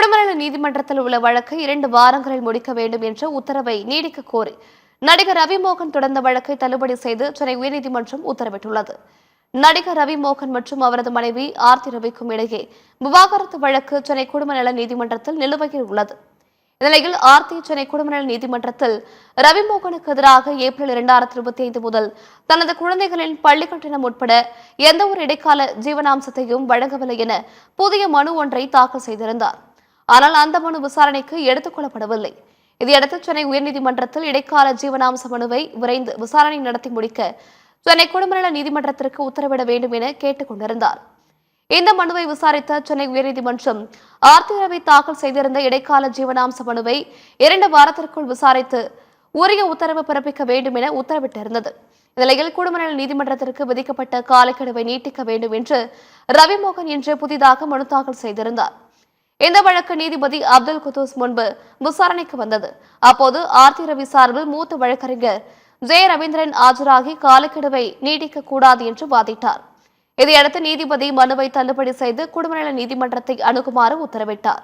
குடும்பநல நீதிமன்றத்தில் உள்ள வழக்கை 2 வாரங்களில் முடிக்க வேண்டும் என்ற உத்தரவை நீடிக்க கோரி நடிகர் ரவிமோகன் தொடர்ந்த வழக்கை தள்ளுபடி செய்து சென்னை உயர்நீதிமன்றம் உத்தரவிட்டுள்ளது. நடிகர் ரவிமோகன் மற்றும் அவரது மனைவி ஆர்த்தி ரவிக்கும் இடையே விவாகரத்து வழக்கு சென்னை குடும்பநல நீதிமன்றத்தில் நிலுவையில் உள்ளது. இந்நிலையில் ஆர்த்தி சென்னை குடும்பநல நீதிமன்றத்தில் ரவிமோகனுக்கு எதிராக ஏப்ரல் 2025 முதல் தனது குழந்தைகளின் பள்ளி கட்டணம் உட்பட எந்த ஒரு இடைக்கால ஜீவனாம்சத்தையும் வழங்கவில்லை என புதிய மனு ஒன்றை தாக்கல் செய்திருந்தார். ஆனால் அந்த மனு விசாரணைக்கு எடுத்துக் கொள்ளப்படவில்லை. இதையடுத்து சென்னை உயர்நீதிமன்றத்தில் இடைக்கால ஜீவனாம்ச மனுவை விரைந்து விசாரணை நடத்தி முடிக்க சென்னை குடும்பநல நீதிமன்றத்திற்கு உத்தரவிட வேண்டும் என கேட்டுக் கொண்டிருந்தார். இந்த மனுவை விசாரித்த சென்னை உயர்நீதிமன்றம் ஆர்த்தி ரவி தாக்கல் செய்திருந்த இடைக்கால ஜீவனாம்ச மனுவை 2 வாரத்திற்குள் விசாரித்து உரிய உத்தரவு பிறப்பிக்க வேண்டும் என உத்தரவிட்டிருந்தது. இந்நிலையில் குடும்பநல நீதிமன்றத்திற்கு விதிக்கப்பட்ட காலக்கெடுவை நீட்டிக்க வேண்டும் என்று ரவிமோகன் இன்று புதிதாக மனு தாக்கல் செய்திருந்தார். இந்த வழக்கு நீதிபதி அப்துல் குதூஸ் முன்பு விசாரணைக்கு வந்தது. அப்போது ஆர்த்தி ரவி சார்பில் மூத்த வழக்கறிஞர் ஜெ ரவீந்திரன் ஆஜராகி காலக்கெடுவை நீடிக்க கூடாது என்று வாதிட்டார். இதையடுத்து நீதிபதி மனுவை தள்ளுபடி செய்து குடும்பநல நீதிமன்றத்தை அணுகுமாறு உத்தரவிட்டார்.